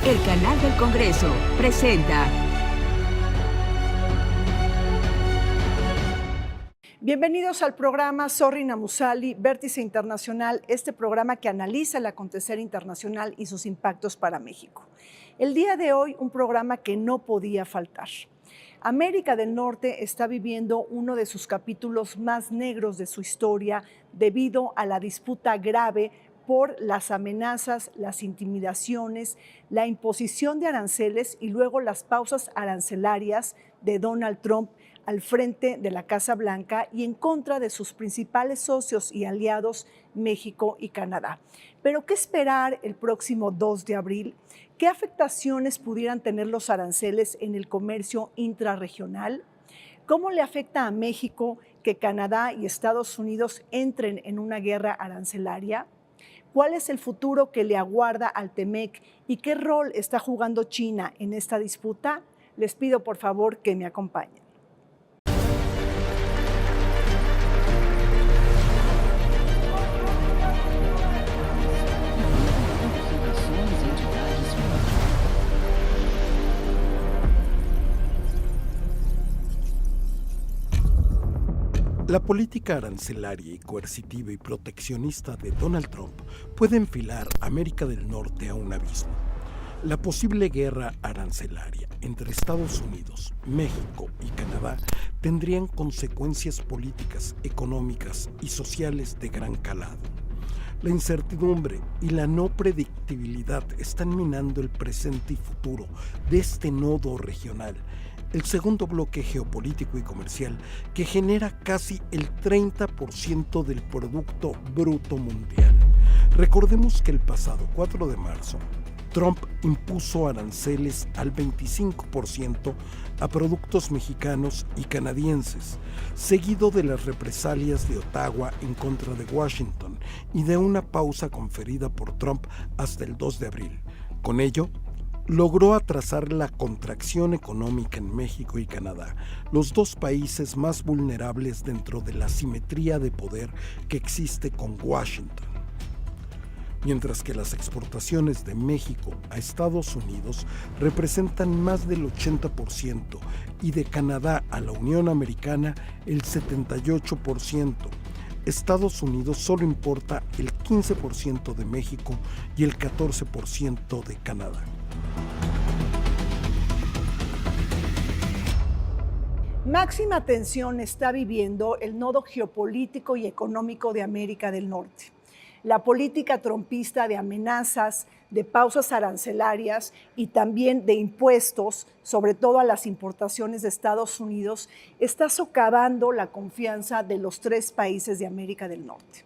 El canal del Congreso presenta. Bienvenidos al programa Zorri Namusali, Vértice Internacional, este programa que analiza el acontecer internacional y sus impactos para México. El día de hoy, un programa que no podía faltar. América del Norte está viviendo uno de sus capítulos más negros de su historia debido a la disputa grave por las amenazas, las intimidaciones, la imposición de aranceles y luego las pausas arancelarias de Donald Trump al frente de la Casa Blanca y en contra de sus principales socios y aliados, México y Canadá. Pero, ¿qué esperar el próximo 2 de abril? ¿Qué afectaciones pudieran tener los aranceles en el comercio intrarregional? ¿Cómo le afecta a México que Canadá y Estados Unidos entren en una guerra arancelaria? ¿Cuál es el futuro que le aguarda al TEMEC y qué rol está jugando China en esta disputa? Les pido por favor que me acompañen. La política arancelaria y coercitiva y proteccionista de Donald Trump puede enfilar a América del Norte a un abismo. La posible guerra arancelaria entre Estados Unidos, México y Canadá tendrían consecuencias políticas, económicas y sociales de gran calado. La incertidumbre y la no predictibilidad están minando el presente y futuro de este nodo regional, el segundo bloque geopolítico y comercial que genera casi el 30% del Producto Bruto Mundial. Recordemos que el pasado 4 de marzo, Trump impuso aranceles al 25% a productos mexicanos y canadienses, seguido de las represalias de Ottawa en contra de Washington y de una pausa conferida por Trump hasta el 2 de abril. Con ello, logró atrasar la contracción económica en México y Canadá, los dos países más vulnerables dentro de la asimetría de poder que existe con Washington. Mientras que las exportaciones de México a Estados Unidos representan más del 80% y de Canadá a la Unión Americana el 78%. Estados Unidos solo importa el 15% de México y el 14% de Canadá. Máxima tensión está viviendo el nodo geopolítico y económico de América del Norte. La política trumpista de amenazas, de pausas arancelarias y también de impuestos, sobre todo a las importaciones de Estados Unidos, está socavando la confianza de los tres países de América del Norte.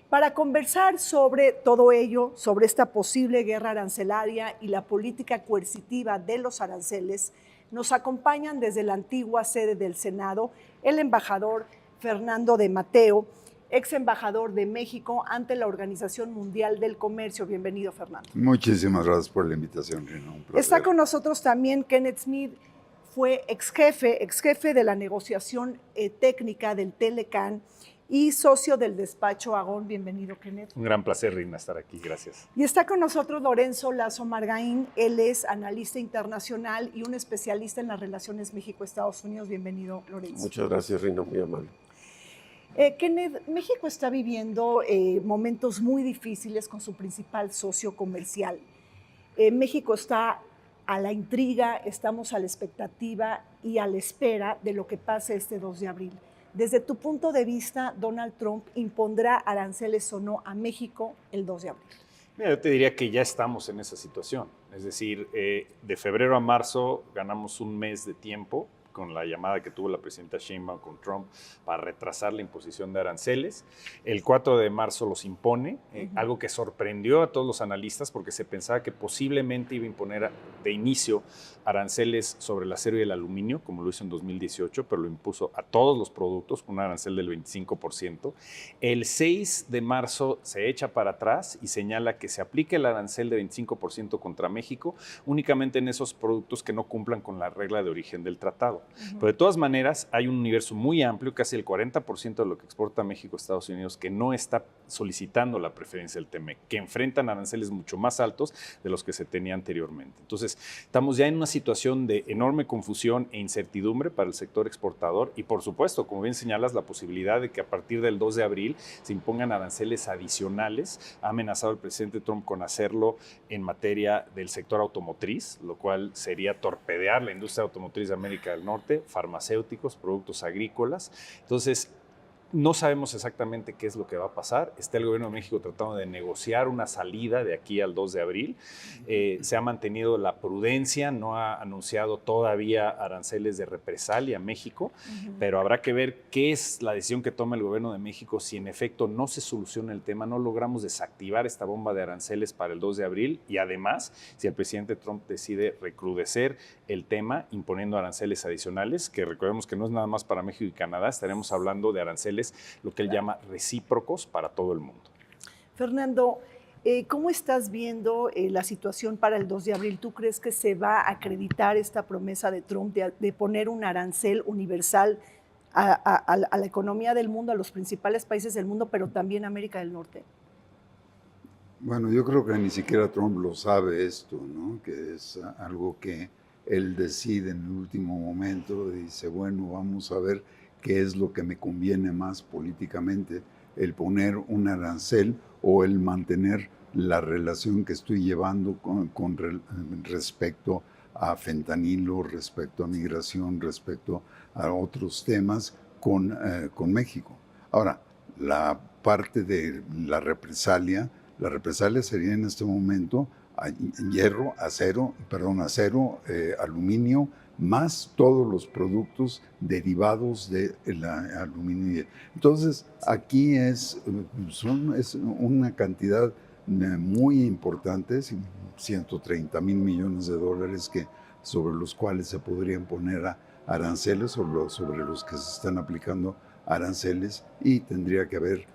Para conversar sobre todo ello, sobre esta posible guerra arancelaria y la política coercitiva de los aranceles, nos acompañan desde la antigua sede del Senado el embajador Fernando de Mateo, ex embajador de México ante la Organización Mundial del Comercio. Bienvenido, Fernando. Muchísimas gracias por la invitación, Rino. Un placer. Está con nosotros también Kenneth Smith, fue ex jefe de la negociación técnica del Telecan y socio del despacho Agón. Bienvenido, Kenneth. Un gran placer, Rina, estar aquí. Gracias. Y está con nosotros Lorenzo Lazo Margaín. Él es analista internacional y un especialista en las relaciones México-Estados Unidos. Bienvenido, Lorenzo. Muchas gracias, Rino, muy amable. Kenneth, México está viviendo momentos muy difíciles con su principal socio comercial. México está a la intriga, estamos a la expectativa y a la espera de lo que pase este 2 de abril. Desde tu punto de vista, ¿Donald Trump impondrá aranceles o no a México el 2 de abril? Mira, yo te diría que ya estamos en esa situación. Es decir, de febrero a marzo ganamos un mes de tiempo con la llamada que tuvo la presidenta Sheinbaum con Trump para retrasar la imposición de aranceles. El 4 de marzo los impone, algo que sorprendió a todos los analistas porque se pensaba que posiblemente iba a imponer de inicio aranceles sobre el acero y el aluminio, como lo hizo en 2018, pero lo impuso a todos los productos con un arancel del 25%. El 6 de marzo se echa para atrás y señala que se aplique el arancel de 25% contra México únicamente en esos productos que no cumplan con la regla de origen del tratado. Pero de todas maneras, hay un universo muy amplio, casi el 40% de lo que exporta México a Estados Unidos, que no está solicitando la preferencia del TEMEC, que enfrentan aranceles mucho más altos de los que se tenía anteriormente. Entonces, estamos ya en una situación de enorme confusión e incertidumbre para el sector exportador y, por supuesto, como bien señalas, la posibilidad de que a partir del 2 de abril se impongan aranceles adicionales. Ha amenazado el presidente Trump con hacerlo en materia del sector automotriz, lo cual sería torpedear la industria automotriz de América del Norte, farmacéuticos, productos agrícolas. Entonces, no sabemos exactamente qué es lo que va a pasar. Está el gobierno de México tratando de negociar una salida de aquí al 2 de abril. Se ha mantenido la prudencia, no ha anunciado todavía aranceles de represalia a México, pero habrá que ver qué es la decisión que toma el gobierno de México si en efecto no se soluciona el tema, no logramos desactivar esta bomba de aranceles para el 2 de abril y además si el presidente Trump decide recrudecer el tema imponiendo aranceles adicionales, que recordemos que no es nada más para México y Canadá, estaremos hablando de aranceles lo que él llama recíprocos para todo el mundo. Fernando, ¿cómo estás viendo la situación para el 2 de abril? ¿Tú crees que se va a acreditar esta promesa de Trump de poner un arancel universal a la economía del mundo, a los principales países del mundo, pero también a América del Norte? Bueno, yo creo que ni siquiera Trump lo sabe esto, ¿no? Que es algo que él decide en el último momento, dice, bueno, vamos a ver qué es lo que me conviene más políticamente, el poner un arancel o el mantener la relación que estoy llevando con respecto a fentanilo, respecto a migración, respecto a otros temas con México. Ahora, la parte de la represalia sería en este momento hierro, acero, aluminio, más todos los productos derivados del aluminio. Entonces, aquí es una cantidad muy importante, 130,000 millones de dólares sobre los cuales se podrían poner aranceles o sobre los que se están aplicando aranceles y tendría que haber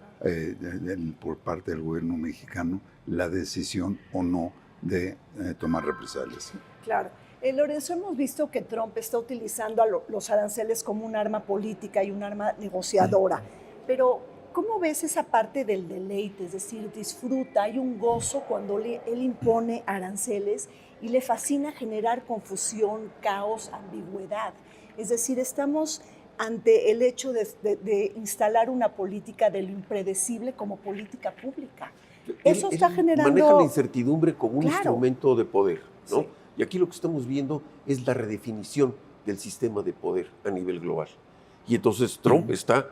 por parte del gobierno mexicano la decisión o no de tomar represalias. Claro. Lorenzo, hemos visto que Trump está utilizando a los aranceles como un arma política y un arma negociadora, pero ¿cómo ves esa parte del deleite? Es decir, disfruta, hay un gozo cuando él impone aranceles y le fascina generar confusión, caos, ambigüedad. Es decir, estamos ante el hecho de instalar una política de lo impredecible como política pública. Eso está generando... Maneja la incertidumbre como un Claro. instrumento de poder, ¿no? Sí. Y aquí lo que estamos viendo es la redefinición del sistema de poder a nivel global. Y entonces Trump está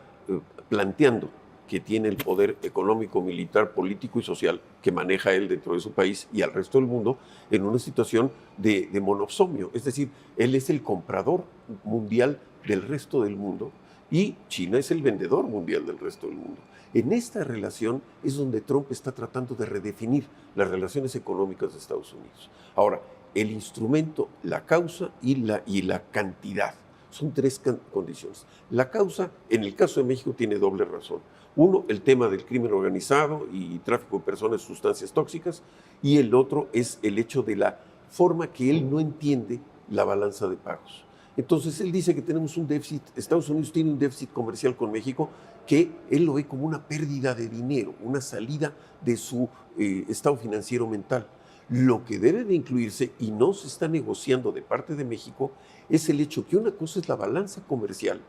planteando que tiene el poder económico, militar, político y social que maneja él dentro de su país y al resto del mundo en una situación de monopsomio. Es decir, él es el comprador mundial del resto del mundo y China es el vendedor mundial del resto del mundo. En esta relación es donde Trump está tratando de redefinir las relaciones económicas de Estados Unidos. Ahora, el instrumento, la causa y la cantidad. Son tres condiciones. La causa, en el caso de México, tiene doble razón. Uno, el tema del crimen organizado y tráfico de personas y sustancias tóxicas. Y el otro es el hecho de la forma que él no entiende la balanza de pagos. Entonces, él dice que tenemos un déficit, Estados Unidos tiene un déficit comercial con México que él lo ve como una pérdida de dinero, una salida de su estado financiero mental. Lo que debe de incluirse y no se está negociando de parte de México es el hecho que una cosa es la balanza comercial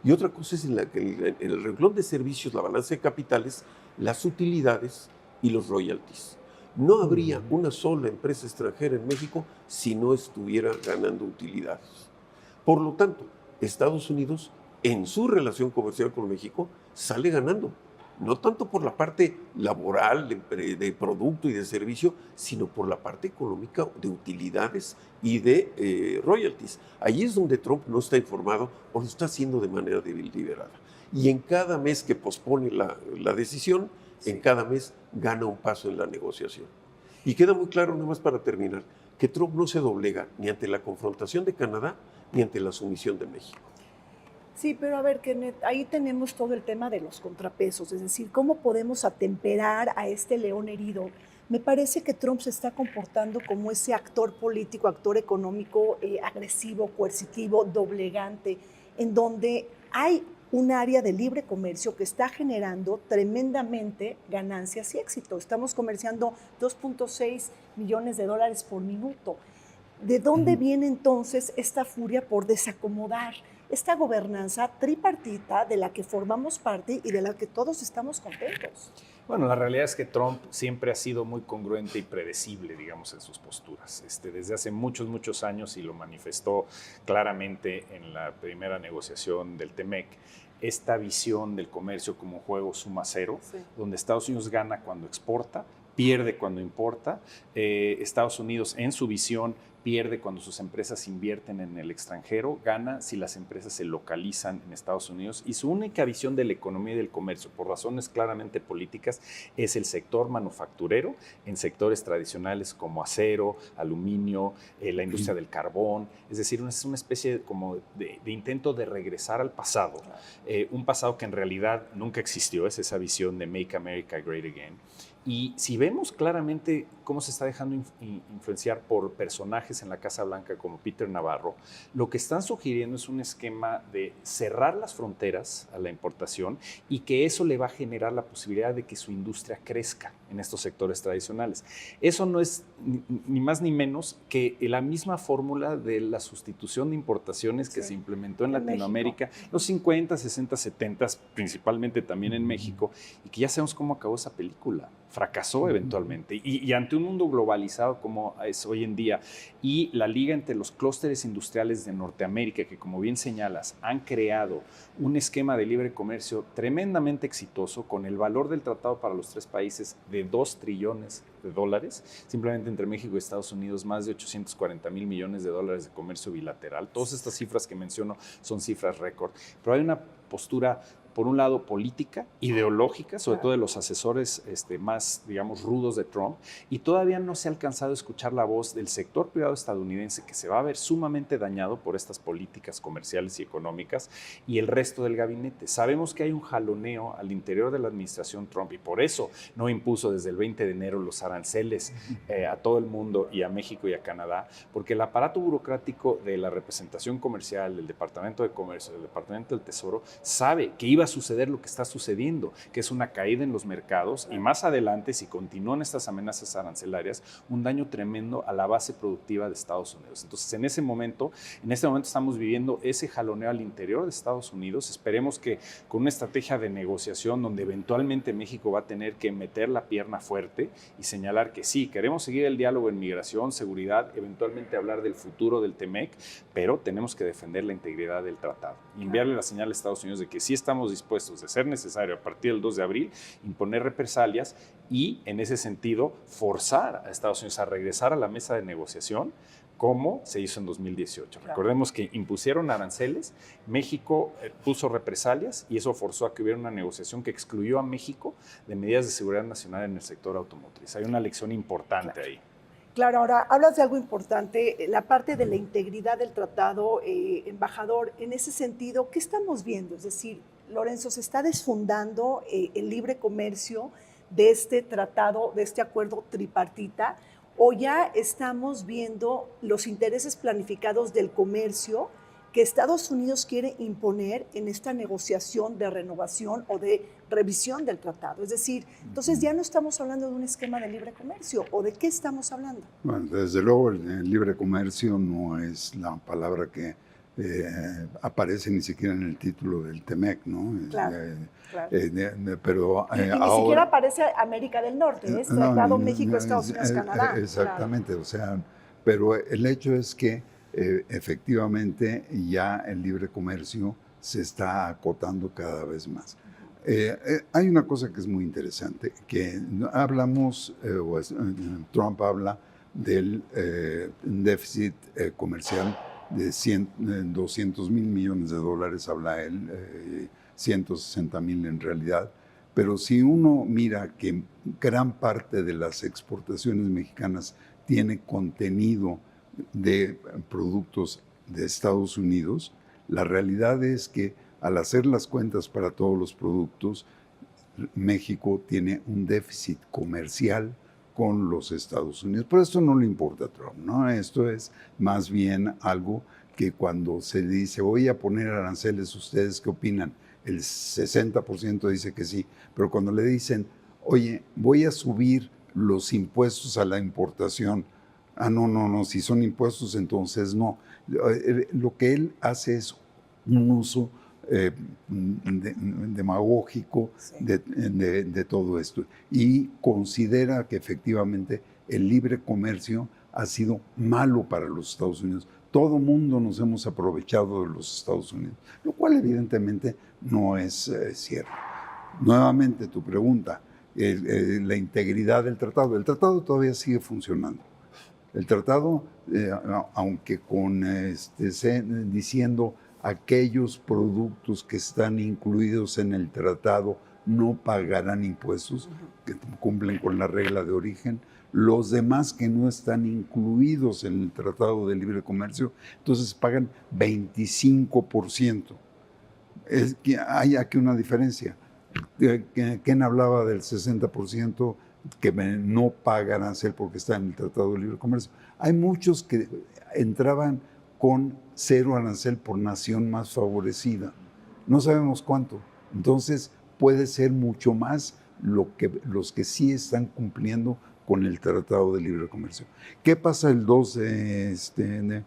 y otra cosa es en el renglón de servicios, la balanza de capitales, las utilidades y los royalties. No habría una sola empresa extranjera en México si no estuviera ganando utilidades. Por lo tanto, Estados Unidos, en su relación comercial con México, sale ganando. No tanto por la parte laboral, de producto y de servicio, sino por la parte económica de utilidades y de royalties. Ahí es donde Trump no está informado o lo está haciendo de manera deliberada. Y en cada mes que pospone la decisión, en cada mes gana un paso en la negociación. Y queda muy claro, nada más para terminar, que Trump no se doblega ni ante la confrontación de Canadá ni ante la sumisión de México. Sí, pero a ver, Kenneth, ahí tenemos todo el tema de los contrapesos, es decir, cómo podemos atemperar a este león herido Me parece que Trump se está comportando como ese actor político, actor económico agresivo, coercitivo, doblegante, en donde hay un área de libre comercio que está generando tremendamente ganancias y éxito. Estamos comerciando 2.6 millones de dólares por minuto. ¿De dónde viene entonces esta furia por desacomodar esta gobernanza tripartita de la que formamos parte y de la que todos estamos contentos? Bueno, la realidad es que Trump siempre ha sido muy congruente y predecible, digamos, en sus posturas. Desde hace muchos años, y lo manifestó claramente en la primera negociación del TEMEC, esta visión del comercio como un juego suma cero, sí, donde Estados Unidos gana cuando exporta, pierde cuando importa. Estados Unidos, en su visión, pierde cuando sus empresas invierten en el extranjero, gana si las empresas se localizan en Estados Unidos, y su única visión de la economía y del comercio, por razones claramente políticas, es el sector manufacturero en sectores tradicionales como acero, aluminio, la industria del carbón. Es decir, es una especie como de intento de regresar al pasado, un pasado que en realidad nunca existió, es esa visión de Make America Great Again. Y si vemos claramente cómo se está dejando influenciar por personajes en la Casa Blanca como Peter Navarro, lo que están sugiriendo es un esquema de cerrar las fronteras a la importación, y que eso le va a generar la posibilidad de que su industria crezca en estos sectores tradicionales. Eso no es ni más ni menos que la misma fórmula de la sustitución de importaciones que se implementó en Latinoamérica en los 50, 60, 70, principalmente también en México, y que ya sabemos cómo acabó esa película. Fracasó eventualmente, y ante un mundo globalizado como es hoy en día, y la liga entre los clústeres industriales de Norteamérica, que como bien señalas, han creado un esquema de libre comercio tremendamente exitoso, con el valor del tratado para los tres países de 2 trillones de dólares, simplemente entre México y Estados Unidos más de 840,000 millones de dólares de comercio bilateral. Todas estas cifras que menciono son cifras récord, pero hay una postura, por un lado, política, ideológica, sobre todo de los asesores más, digamos, rudos de Trump, y todavía no se ha alcanzado a escuchar la voz del sector privado estadounidense, que se va a ver sumamente dañado por estas políticas comerciales y económicas, y el resto del gabinete. Sabemos que hay un jaloneo al interior de la administración Trump, y por eso no impuso desde el 20 de enero los aranceles a todo el mundo, y a México y a Canadá, porque el aparato burocrático de la representación comercial, del Departamento de Comercio, del Departamento del Tesoro, sabe que iba a suceder lo que está sucediendo, que es una caída en los mercados, y más adelante, si continúan estas amenazas arancelarias, un daño tremendo a la base productiva de Estados Unidos. Entonces, en este momento estamos viviendo ese jaloneo al interior de Estados Unidos. Esperemos que con una estrategia de negociación, donde eventualmente México va a tener que meter la pierna fuerte y señalar que sí, queremos seguir el diálogo en migración, seguridad, eventualmente hablar del futuro del TEMEC, pero tenemos que defender la integridad del tratado y enviarle la señal a Estados Unidos de que sí estamos dispuestos, de ser necesario, a partir del 2 de abril, imponer represalias, y en ese sentido forzar a Estados Unidos a regresar a la mesa de negociación, como se hizo en 2018. Claro. Recordemos que impusieron aranceles, México puso represalias, y eso forzó a que hubiera una negociación que excluyó a México de medidas de seguridad nacional en el sector automotriz. Hay una lección importante ahí. Claro, ahora hablas de algo importante, la parte de la integridad del tratado, embajador. En ese sentido, ¿qué estamos viendo? Es decir, Lorenzo, ¿se está desfundando el libre comercio de este tratado, de este acuerdo tripartita, o ya estamos viendo los intereses planificados del comercio que Estados Unidos quiere imponer en esta negociación de renovación o de revisión del tratado? Es decir, entonces ya no estamos hablando de un esquema de libre comercio, ¿o de qué estamos hablando? Bueno, desde luego el libre comercio no es la palabra que aparece ni siquiera en el título del TEMEC, ¿no? Claro, claro. Pero y ni ahora, siquiera aparece América del Norte, es Tratado México, Estados Unidos, Canadá. Exactamente, claro. O sea, pero el hecho es que efectivamente ya el libre comercio se está acotando cada vez más. Hay una cosa que es muy interesante, que hablamos, Trump habla del déficit comercial de 200,000 millones de dólares, habla él, 160,000 en realidad, pero si uno mira que gran parte de las exportaciones mexicanas tiene contenido de productos de Estados Unidos, la realidad es que al hacer las cuentas para todos los productos, México tiene un déficit comercial con los Estados Unidos. Pero esto no le importa a Trump, ¿no? Esto es más bien algo que cuando se dice voy a poner aranceles, ¿ustedes qué opinan? El 60% dice que sí, pero cuando le dicen, oye, voy a subir los impuestos a la importación, no, si son impuestos entonces no. Lo que él hace es un uso demagógico de todo esto y considera que efectivamente el libre comercio ha sido malo para los Estados Unidos. Todo mundo nos hemos aprovechado de los Estados Unidos, lo cual evidentemente no es cierto. Nuevamente tu pregunta, la integridad del tratado. El tratado todavía sigue funcionando. El tratado, aunque diciendo aquellos productos que están incluidos en el tratado no pagarán impuestos, que cumplen con la regla de origen. Los demás que no están incluidos en el Tratado de Libre Comercio, entonces pagan 25%. Hay aquí una diferencia. ¿Quién hablaba del 60% que no pagan arancel porque está en el Tratado de Libre Comercio? Hay muchos que entraban con 0 arancel por nación más favorecida. No sabemos cuánto. Entonces puede ser mucho más los que sí están cumpliendo con el Tratado de Libre Comercio. ¿Qué pasa el 2 de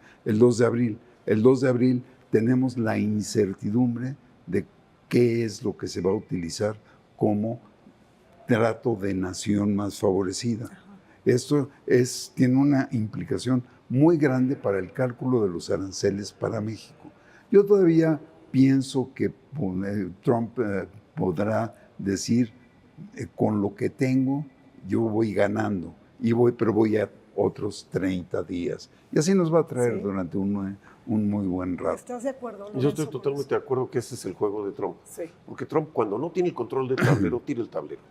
abril? El 2 de abril tenemos la incertidumbre de qué es lo que se va a utilizar como trato de nación más favorecida. Esto tiene una implicación muy grande para el cálculo de los aranceles para México. Yo todavía pienso que Trump podrá decir, con lo que tengo, yo voy ganando, pero voy a otros 30 días. Y así nos va a traer durante un muy buen rato. ¿Estás de acuerdo, Lorenzo? Yo estoy totalmente de acuerdo que ese es el juego de Trump. Sí. Porque Trump, cuando no tiene el control del tablero, tira el tablero.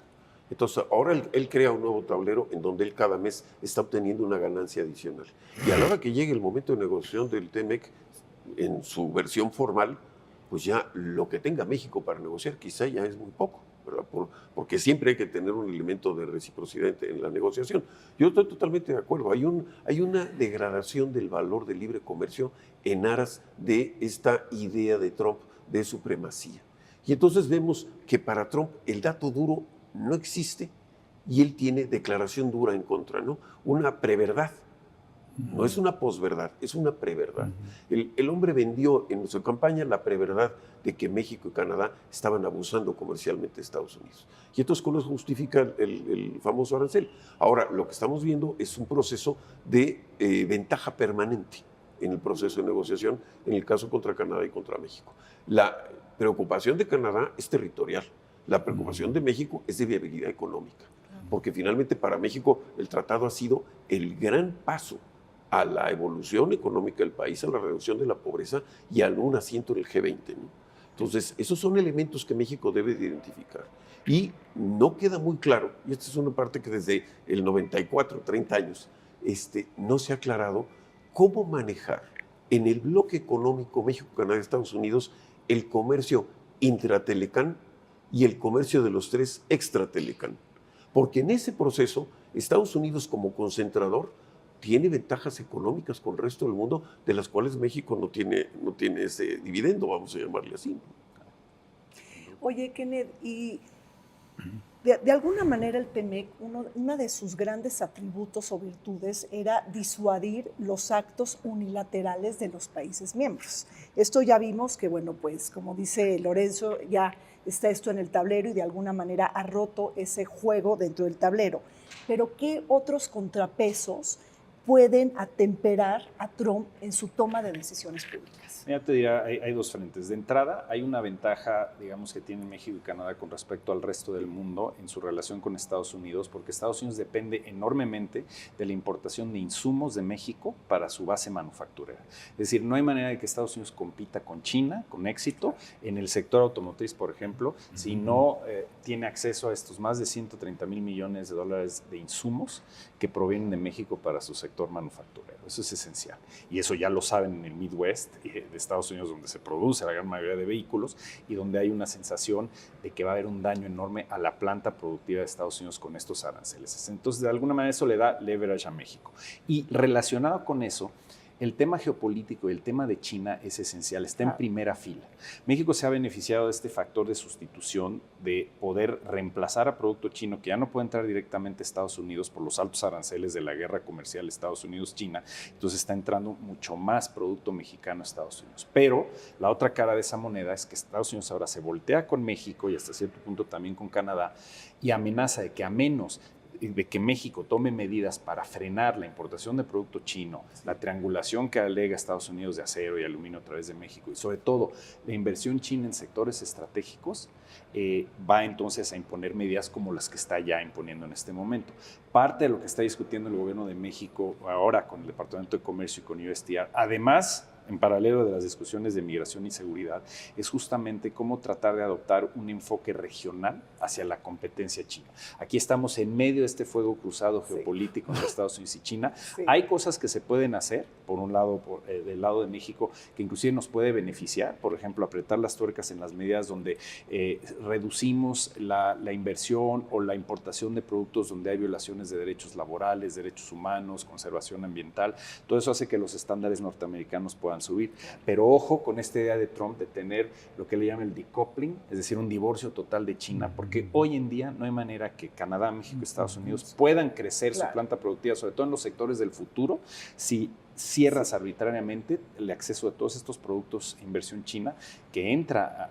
Entonces, ahora él crea un nuevo tablero en donde él cada mes está obteniendo una ganancia adicional. Y a la hora que llegue el momento de negociación del TMEC, en su versión formal, pues ya lo que tenga México para negociar quizá ya es muy poco, ¿verdad? Porque siempre hay que tener un elemento de reciprocidad en la negociación. Yo estoy totalmente de acuerdo. Hay una degradación del valor del libre comercio en aras de esta idea de Trump de supremacía. Y entonces vemos que para Trump el dato duro no existe y él tiene declaración dura en contra, ¿no? Una preverdad. No es una posverdad, es una preverdad. El hombre vendió en su campaña la preverdad de que México y Canadá estaban abusando comercialmente de Estados Unidos. Y entonces, ¿cómo se justifica el famoso arancel? Ahora, lo que estamos viendo es un proceso de ventaja permanente en el proceso de negociación, en el caso contra Canadá y contra México. La preocupación de Canadá es territorial. La preocupación de México es de viabilidad económica, porque finalmente para México el tratado ha sido el gran paso a la evolución económica del país, a la reducción de la pobreza y a un asiento en el G20, ¿no? Entonces, esos son elementos que México debe de identificar. Y no queda muy claro, y esta es una parte que desde el 94, 30 años, no se ha aclarado cómo manejar en el bloque económico México, Canadá, Estados Unidos, el comercio intratelecán y el comercio de los 3 extratelecán. Porque en ese proceso, Estados Unidos como concentrador tiene ventajas económicas con el resto del mundo, de las cuales México no tiene ese dividendo, vamos a llamarle así. Oye, Kenneth, y de alguna manera el TMEC, una de sus grandes atributos o virtudes era disuadir los actos unilaterales de los países miembros. Esto ya vimos que, bueno, pues como dice Lorenzo, ya está esto en el tablero y de alguna manera ha roto ese juego dentro del tablero. Pero ¿qué otros contrapesos pueden atemperar a Trump en su toma de decisiones públicas? Ya te diría, hay 2 frentes. De entrada, hay una ventaja, digamos, que tienen México y Canadá con respecto al resto del mundo en su relación con Estados Unidos, porque Estados Unidos depende enormemente de la importación de insumos de México para su base manufacturera. Es decir, no hay manera de que Estados Unidos compita con China con éxito en el sector automotriz, por ejemplo, si no tiene acceso a estos más de $130,000 millones de insumos que provienen de México para su sector sector manufacturero. Eso es esencial. Y eso ya lo saben en el Midwest de Estados Unidos, donde se produce la gran mayoría de vehículos y donde hay una sensación de que va a haber un daño enorme a la planta productiva de Estados Unidos con estos aranceles. Entonces, de alguna manera eso le da leverage a México. Y relacionado con eso, el tema geopolítico y el tema de China es esencial, está en primera fila. México se ha beneficiado de este factor de sustitución, de poder reemplazar a producto chino que ya no puede entrar directamente a Estados Unidos por los altos aranceles de la guerra comercial Estados Unidos-China. Entonces está entrando mucho más producto mexicano a Estados Unidos. Pero la otra cara de esa moneda es que Estados Unidos ahora se voltea con México y hasta cierto punto también con Canadá y amenaza de que a menos de que México tome medidas para frenar la importación de producto chino, la triangulación que alega Estados Unidos de acero y aluminio a través de México y sobre todo la inversión china en sectores estratégicos, va entonces a imponer medidas como las que está ya imponiendo en este momento. Parte de lo que está discutiendo el gobierno de México ahora con el Departamento de Comercio y con USTR, además, en paralelo de las discusiones de migración y seguridad, es justamente cómo tratar de adoptar un enfoque regional hacia la competencia china. Aquí estamos en medio de este fuego cruzado geopolítico entre Estados Unidos y China. Hay cosas que se pueden hacer, por un lado, del lado de México, que inclusive nos puede beneficiar, por ejemplo, apretar las tuercas en las medidas donde reducimos la inversión o la importación de productos donde hay violaciones de derechos laborales, derechos humanos, conservación ambiental. Todo eso hace que los estándares norteamericanos puedan subir. Pero ojo con esta idea de Trump de tener lo que le llama el decoupling, es decir, un divorcio total de China, porque hoy en día no hay manera que Canadá, México y Estados Unidos puedan crecer su planta productiva, sobre todo en los sectores del futuro, si cierras arbitrariamente el acceso a todos estos productos de inversión china que entra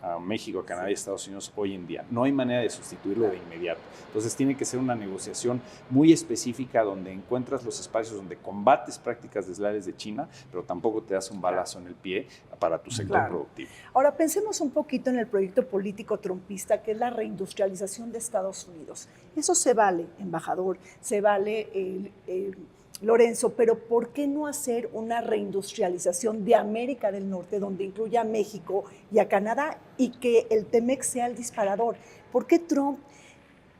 a México, a Canadá y a Estados Unidos hoy en día. No hay manera de sustituirlo de inmediato. Entonces tiene que ser una negociación muy específica donde encuentras los espacios donde combates prácticas desleales de China, pero tampoco te das un balazo en el pie para tu sector productivo. Ahora pensemos un poquito en el proyecto político trumpista, que es la reindustrialización de Estados Unidos. Eso se vale, embajador, se vale Lorenzo, pero ¿por qué no hacer una reindustrialización de América del Norte donde incluya a México y a Canadá y que el TEMEC sea el disparador? ¿Por qué Trump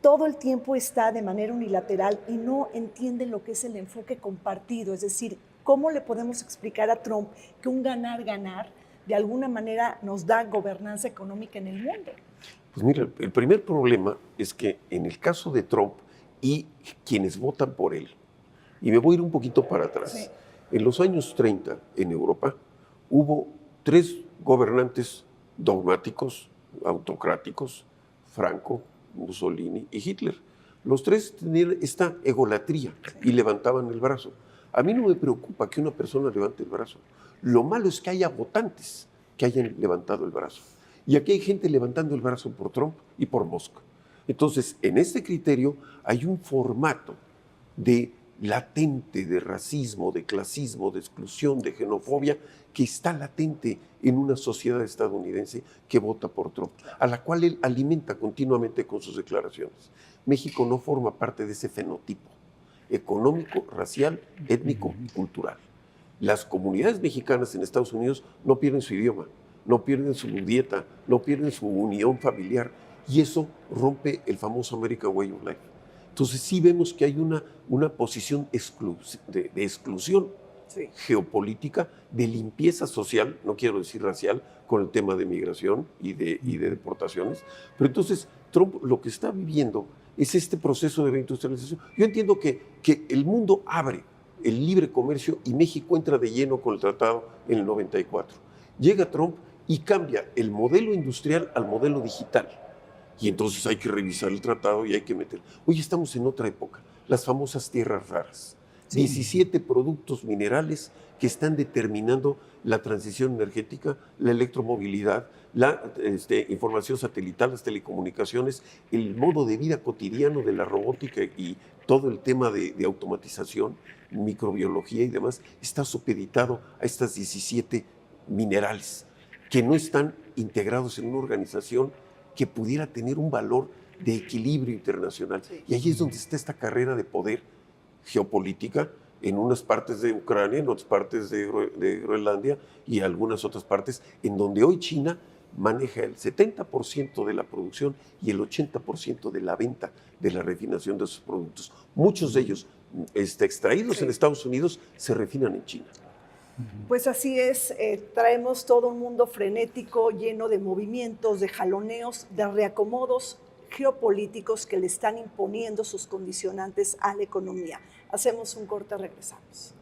todo el tiempo está de manera unilateral y no entiende lo que es el enfoque compartido? Es decir, ¿cómo le podemos explicar a Trump que un ganar-ganar de alguna manera nos da gobernanza económica en el mundo? Pues mira, el primer problema es que en el caso de Trump y quienes votan por él, y me voy a ir un poquito para atrás. En los años 30 en Europa hubo 3 gobernantes dogmáticos, autocráticos, Franco, Mussolini y Hitler. Los 3 tenían esta egolatría y levantaban el brazo. A mí no me preocupa que una persona levante el brazo. Lo malo es que haya votantes que hayan levantado el brazo. Y aquí hay gente levantando el brazo por Trump y por Musk. Entonces, en este criterio hay un formato de latente de racismo, de clasismo, de exclusión, de xenofobia, que está latente en una sociedad estadounidense que vota por Trump, a la cual él alimenta continuamente con sus declaraciones. México no forma parte de ese fenotipo económico, racial, étnico y cultural. Las comunidades mexicanas en Estados Unidos no pierden su idioma, no pierden su dieta, no pierden su unión familiar, y eso rompe el famoso American Way of Life. Entonces sí vemos que hay una posición de exclusión geopolítica, de limpieza social, no quiero decir racial, con el tema de migración y de deportaciones. Pero entonces Trump lo que está viviendo es este proceso de reindustrialización. Yo entiendo que el mundo abre el libre comercio y México entra de lleno con el tratado en el 94. Llega Trump y cambia el modelo industrial al modelo digital. Y entonces hay que revisar el tratado y hay que meter. Hoy estamos en otra época, las famosas tierras raras. 17 productos minerales que están determinando la transición energética, la electromovilidad, la información satelital, las telecomunicaciones, el modo de vida cotidiano de la robótica y todo el tema de automatización, microbiología y demás, está supeditado a estas 17 minerales que no están integrados en una organización que pudiera tener un valor de equilibrio internacional. Y ahí es donde está esta carrera de poder geopolítica en unas partes de Ucrania, en otras partes de Groenlandia y algunas otras partes, en donde hoy China maneja el 70% de la producción y el 80% de la venta de la refinación de sus productos. Muchos de ellos, extraídos en Estados Unidos, se refinan en China. Pues así es, traemos todo un mundo frenético, lleno de movimientos, de jaloneos, de reacomodos geopolíticos que le están imponiendo sus condicionantes a la economía. Hacemos un corte, regresamos.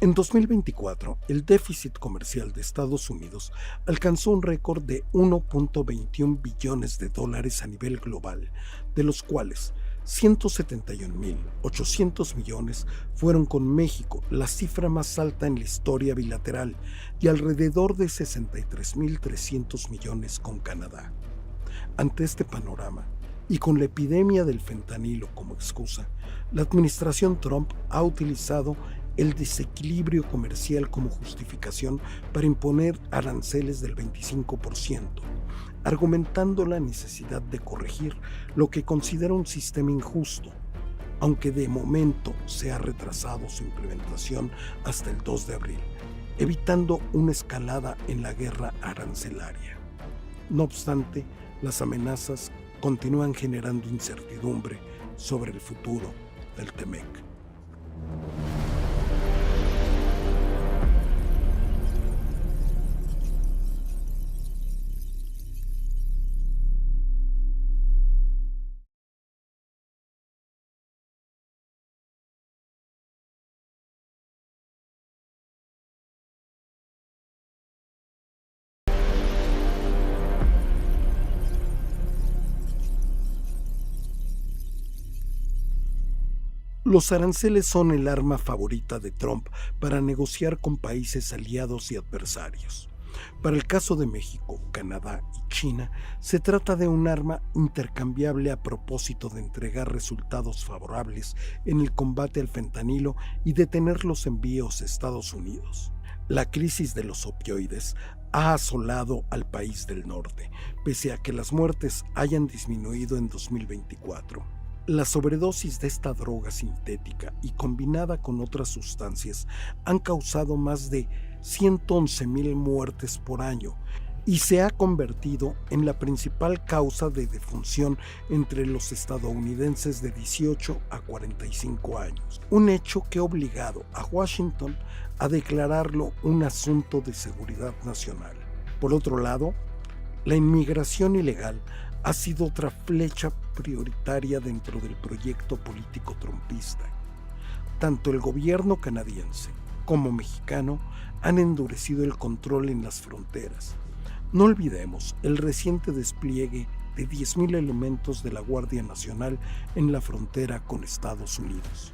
En 2024, el déficit comercial de Estados Unidos alcanzó un récord de 1.21 billones de dólares a nivel global, de los cuales 171.800 millones fueron con México, la cifra más alta en la historia bilateral, y alrededor de 63.300 millones con Canadá. Ante este panorama, y con la epidemia del fentanilo como excusa, la administración Trump ha utilizado el desequilibrio comercial como justificación para imponer aranceles del 25%, argumentando la necesidad de corregir lo que considera un sistema injusto, aunque de momento se ha retrasado su implementación hasta el 2 de abril, evitando una escalada en la guerra arancelaria. No obstante, las amenazas continúan generando incertidumbre sobre el futuro del TEMEC. Los aranceles son el arma favorita de Trump para negociar con países aliados y adversarios. Para el caso de México, Canadá y China, se trata de un arma intercambiable a propósito de entregar resultados favorables en el combate al fentanilo y detener los envíos a Estados Unidos. La crisis de los opioides ha asolado al país del norte, pese a que las muertes hayan disminuido en 2024. La sobredosis de esta droga sintética y combinada con otras sustancias han causado más de 111,000 muertes por año y se ha convertido en la principal causa de defunción entre los estadounidenses de 18 a 45 años, un hecho que ha obligado a Washington a declararlo un asunto de seguridad nacional. Por otro lado, la inmigración ilegal ha sido otra flecha prioritaria dentro del proyecto político trumpista. Tanto el gobierno canadiense como mexicano han endurecido el control en las fronteras. No olvidemos el reciente despliegue de 10,000 elementos de la Guardia Nacional en la frontera con Estados Unidos.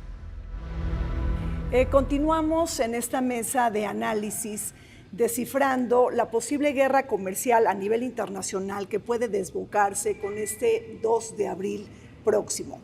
Continuamos en esta mesa de análisis descifrando la posible guerra comercial a nivel internacional que puede desbocarse con este 2 de abril próximo.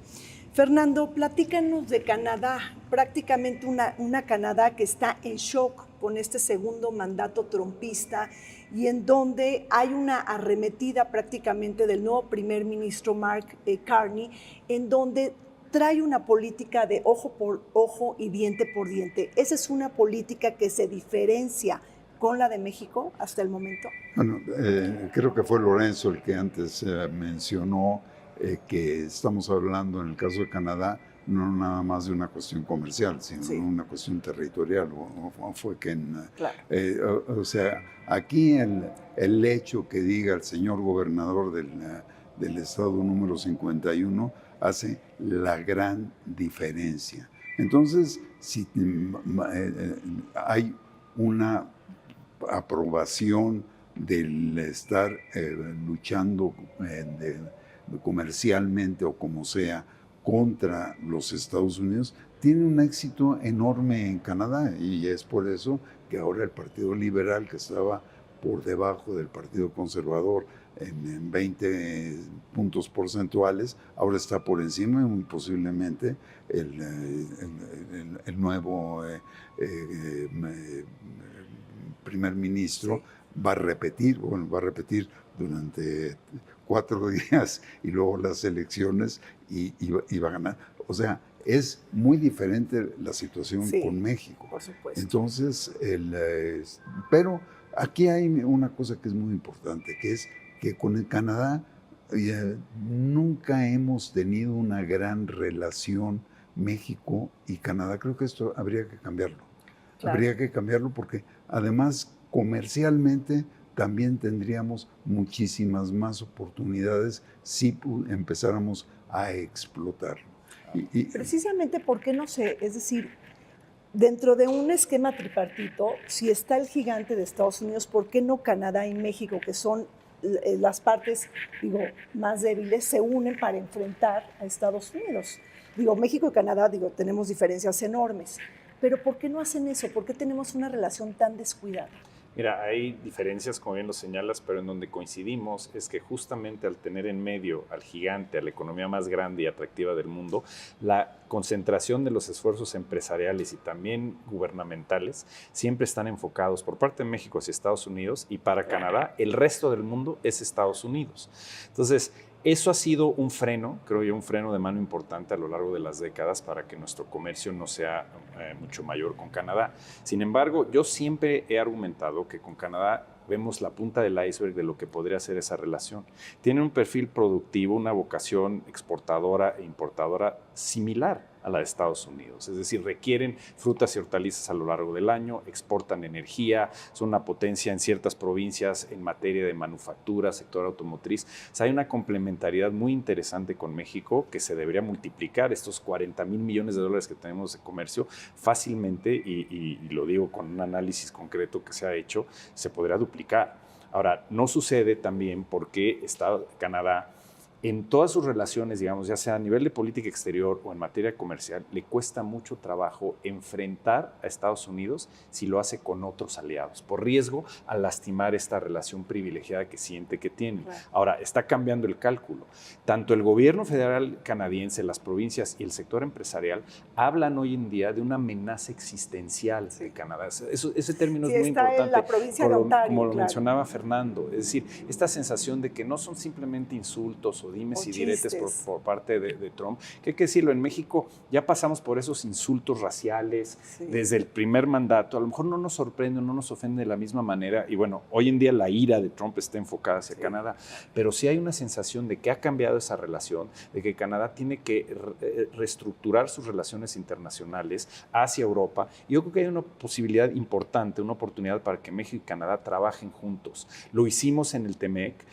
Fernando, platícanos de Canadá, prácticamente una Canadá que está en shock con este segundo mandato trumpista y en donde hay una arremetida prácticamente del nuevo primer ministro Mark Carney, en donde trae una política de ojo por ojo y diente por diente. Esa es una política que se diferencia con la de México hasta el momento. Bueno, creo que fue Lorenzo el que antes mencionó que estamos hablando en el caso de Canadá no nada más de una cuestión comercial, sino una cuestión territorial. O fue que claro. O sea, aquí el hecho que diga el señor gobernador del estado número 51 hace la gran diferencia. Entonces, si hay una aprobación del estar luchando comercialmente o como sea contra los Estados Unidos, tiene un éxito enorme en Canadá y es por eso que ahora el Partido Liberal, que estaba por debajo del Partido Conservador en 20 puntos porcentuales, ahora está por encima y muy posiblemente el nuevo primer ministro va a repetir durante 4 días y luego las elecciones y va a ganar. O sea, es muy diferente la situación Sí, con México. por supuesto. Entonces, pero aquí hay una cosa que es muy importante, que es que con el Canadá nunca hemos tenido una gran relación México y Canadá. Creo que esto habría que cambiarlo. Claro. Habría que cambiarlo porque además comercialmente también tendríamos muchísimas más oportunidades si empezáramos a explotarlo. Precisamente porque no sé, es decir, dentro de un esquema tripartito, si está el gigante de Estados Unidos, ¿por qué no Canadá y México, que son las partes, digo, más débiles, se unen para enfrentar a Estados Unidos? Digo, México y Canadá, digo, tenemos diferencias enormes, pero ¿por qué no hacen eso? ¿Por qué tenemos una relación tan descuidada? Mira, hay diferencias, como bien lo señalas, pero en donde coincidimos es que justamente al tener en medio al gigante, a la economía más grande y atractiva del mundo, la concentración de los esfuerzos empresariales y también gubernamentales siempre están enfocados por parte de México hacia Estados Unidos, y para Canadá el resto del mundo es Estados Unidos. Entonces, eso ha sido un freno, creo yo, un freno de mano importante a lo largo de las décadas para que nuestro comercio no sea mucho mayor con Canadá. Sin embargo, yo siempre he argumentado que con Canadá vemos la punta del iceberg de lo que podría ser esa relación. Tiene un perfil productivo, una vocación exportadora e importadora similar a la de Estados Unidos. Es decir, requieren frutas y hortalizas a lo largo del año, exportan energía, son una potencia en ciertas provincias en materia de manufactura, sector automotriz. O sea, hay una complementariedad muy interesante con México que se debería multiplicar. Estos 40,000 millones de dólares que tenemos de comercio fácilmente, y lo digo con un análisis concreto que se ha hecho, se podría duplicar. Ahora, no sucede también porque Canadá, en todas sus relaciones, digamos, ya sea a nivel de política exterior o en materia comercial, le cuesta mucho trabajo enfrentar a Estados Unidos si lo hace con otros aliados, por riesgo a lastimar esta relación privilegiada que siente que tiene. Claro. Ahora, está cambiando el cálculo. Tanto el gobierno federal canadiense, las provincias y el sector empresarial hablan hoy en día de una amenaza existencial de Canadá. Ese término es muy importante. En la provincia de Ontario, como lo mencionaba Fernando. Es decir, esta sensación de que no son simplemente insultos o dimes y diretes por parte de Trump, que hay que decirlo, en México ya pasamos por esos insultos raciales desde el primer mandato. A lo mejor no nos sorprende, no nos ofende de la misma manera, y bueno, hoy en día la ira de Trump está enfocada hacia Canadá, pero sí hay una sensación de que ha cambiado esa relación, de que Canadá tiene que reestructurar sus relaciones internacionales hacia Europa, y yo creo que hay una posibilidad importante, una oportunidad para que México y Canadá trabajen juntos. Lo hicimos en el TEMEC,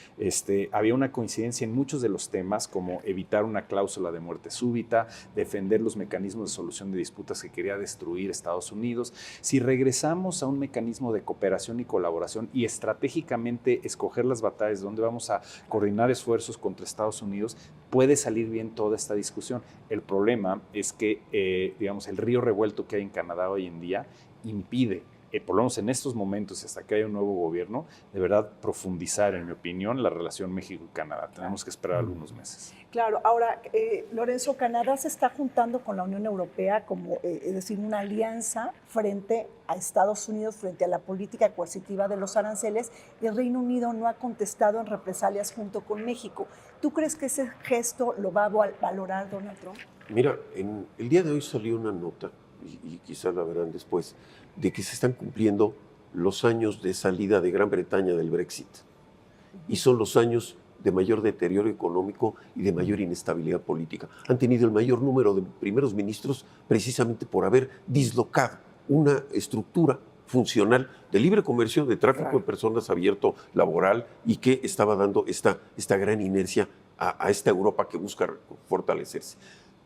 había una coincidencia en muchos de los temas, como evitar una cláusula de muerte súbita, defender los mecanismos de solución de disputas que quería destruir Estados Unidos. Si regresamos a un mecanismo de cooperación y colaboración y estratégicamente escoger las batallas donde vamos a coordinar esfuerzos contra Estados Unidos, puede salir bien toda esta discusión. El problema es que, digamos, el río revuelto que hay en Canadá hoy en día impide, por lo menos en estos momentos, hasta que haya un nuevo gobierno, de verdad profundizar, en mi opinión, la relación México y Canadá. Tenemos que esperar algunos meses. Claro, ahora, Lorenzo, Canadá se está juntando con la Unión Europea como, es decir, una alianza frente a Estados Unidos, frente a la política coercitiva de los aranceles. El Reino Unido no ha contestado en represalias junto con México. ¿Tú crees que ese gesto lo va a valorar Donald Trump? Mira, el día de hoy salió una nota, y quizás la verán después, de que se están cumpliendo los años de salida de Gran Bretaña del Brexit. Y son los años de mayor deterioro económico y de mayor inestabilidad política. Han tenido el mayor número de primeros ministros precisamente por haber dislocado una estructura funcional de libre comercio, de tráfico de personas abierto, laboral, y que estaba dando esta gran inercia a esta Europa que busca fortalecerse.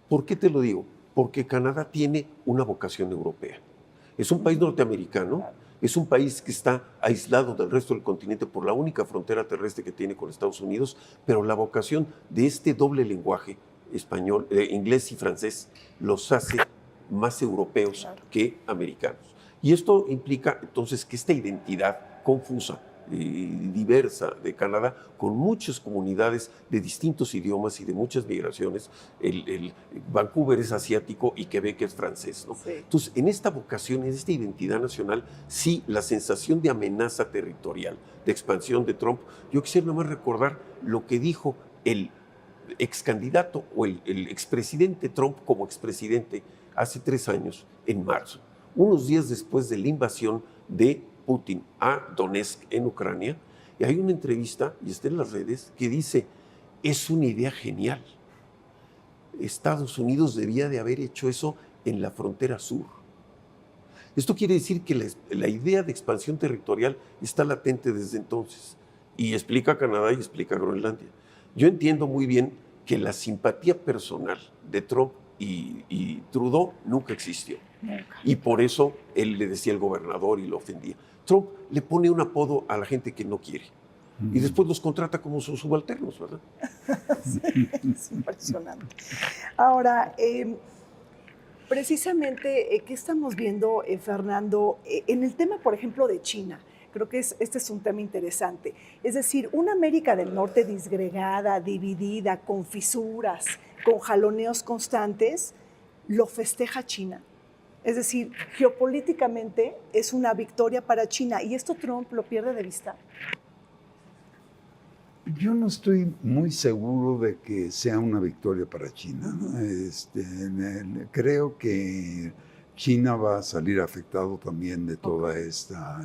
¿Por qué te lo digo? Porque Canadá tiene una vocación europea. Es un país norteamericano, es un país que está aislado del resto del continente por la única frontera terrestre que tiene con Estados Unidos, pero la vocación de este doble lenguaje, español, inglés y francés, los hace más europeos que americanos. Y esto implica entonces que esta identidad confusa y diversa de Canadá, con muchas comunidades de distintos idiomas y de muchas migraciones. Vancouver es asiático y Quebec es francés, ¿no? Sí. Entonces, en esta vocación, en esta identidad nacional, sí, la sensación de amenaza territorial, de expansión de Trump. Yo quisiera nomás recordar lo que dijo el ex candidato o el expresidente Trump como expresidente hace 3 años, en marzo, unos días después de la invasión de Putin a Donetsk en Ucrania, y hay una entrevista, y está en las redes, que dice, es una idea genial. Estados Unidos debía de haber hecho eso en la frontera sur. Esto quiere decir que la idea de expansión territorial está latente desde entonces, y explica Canadá y explica Groenlandia. Yo entiendo muy bien que la simpatía personal de Trump y Trudeau nunca existió. Y por eso él le decía al gobernador y lo ofendía. Trump le pone un apodo a la gente que no quiere. Y después los contrata como sus subalternos, ¿verdad? Sí, es impresionante. Ahora, precisamente, ¿qué estamos viendo, Fernando? En el tema, por ejemplo, de China. Creo que este es un tema interesante. Es decir, una América del Norte disgregada, dividida, con fisuras, con jaloneos constantes, lo festeja China. Es decir, geopolíticamente es una victoria para China. ¿Y esto Trump lo pierde de vista? Yo no estoy muy seguro de que sea una victoria para China, ¿no? Creo que China va a salir afectado también de toda esta,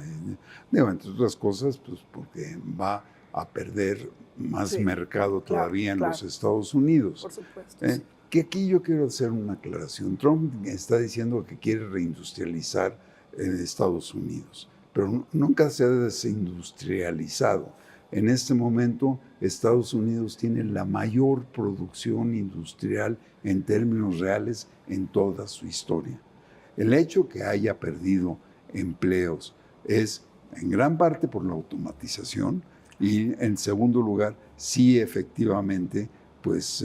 entre otras cosas, pues porque va a perder más mercado todavía en los Estados Unidos. Por supuesto. Sí. Que aquí yo quiero hacer una aclaración. Trump está diciendo que quiere reindustrializar Estados Unidos, pero nunca se ha desindustrializado. En este momento, Estados Unidos tiene la mayor producción industrial en términos reales en toda su historia. El hecho que haya perdido empleos es en gran parte por la automatización y en segundo lugar, sí efectivamente, pues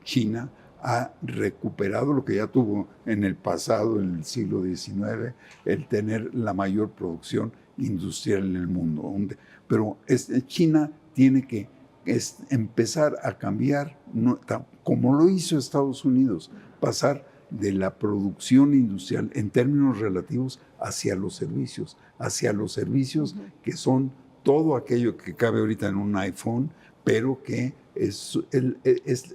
China ha recuperado lo que ya tuvo en el pasado, en el siglo XIX, el tener la mayor producción industrial en el mundo. Pero China tiene que empezar a cambiar, como lo hizo Estados Unidos, pasar de la producción industrial en términos relativos hacia los servicios que son todo aquello que cabe ahorita en un iPhone, pero que es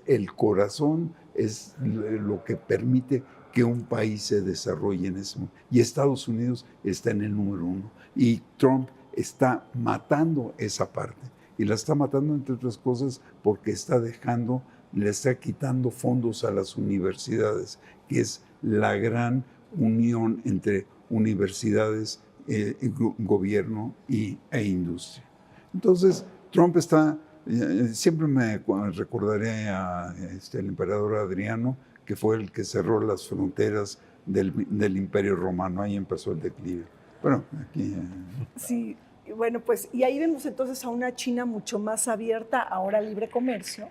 el corazón, es lo que permite que un país se desarrolle en ese momento. Y Estados Unidos está en el número 1. Y Trump está matando esa parte. Y la está matando, entre otras cosas, porque le está quitando fondos a las universidades, que es la gran unión entre universidades, gobierno e industria. Entonces, Trump está, siempre me recordaré al emperador Adriano, que fue el que cerró las fronteras del Imperio Romano. Ahí empezó el declive. Bueno, aquí... Sí, bueno, pues, y ahí vemos entonces a una China mucho más abierta ahora al libre comercio,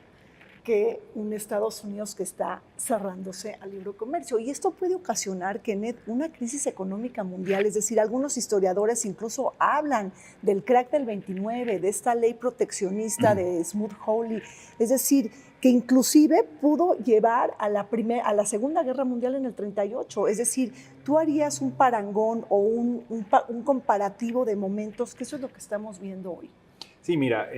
que un Estados Unidos que está cerrándose al libre comercio. Y esto puede ocasionar que una crisis económica mundial, es decir, algunos historiadores incluso hablan del crack del 29, de esta ley proteccionista de Smoot-Hawley, es decir, que inclusive pudo llevar a la Segunda Guerra Mundial en el 38. Es decir, tú harías un parangón o un comparativo de momentos, que eso es lo que estamos viendo hoy. Sí, mira,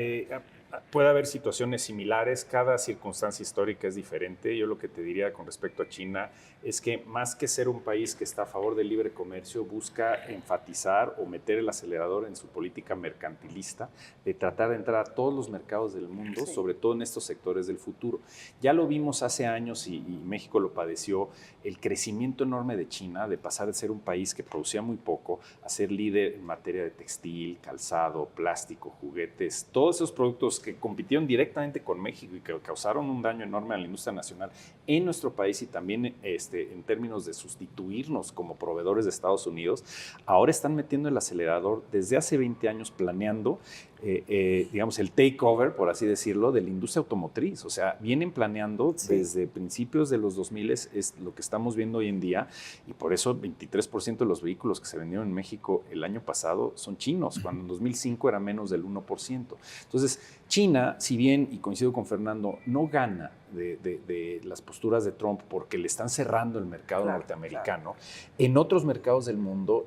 puede haber situaciones similares, cada circunstancia histórica es diferente. Yo lo que te diría con respecto a China es que más que ser un país que está a favor del libre comercio, busca enfatizar o meter el acelerador en su política mercantilista de tratar de entrar a todos los mercados del mundo, sobre todo en estos sectores del futuro. Ya lo vimos hace años y México lo padeció, el crecimiento enorme de China, de pasar de ser un país que producía muy poco a ser líder en materia de textil, calzado, plástico, juguetes, todos esos productos que compitieron directamente con México y que causaron un daño enorme a la industria nacional en nuestro país y también en términos de sustituirnos como proveedores de Estados Unidos, ahora están metiendo el acelerador desde hace 20 años planeando digamos, el takeover, por así decirlo, de la industria automotriz. O sea, vienen planeando desde principios de los 2000, es lo que estamos viendo hoy en día, y por eso 23% de los vehículos que se vendieron en México el año pasado son chinos, cuando en 2005 era menos del 1%. Entonces, China, si bien, y coincido con Fernando, no gana de las posturas de Trump porque le están cerrando el mercado norteamericano, en otros mercados del mundo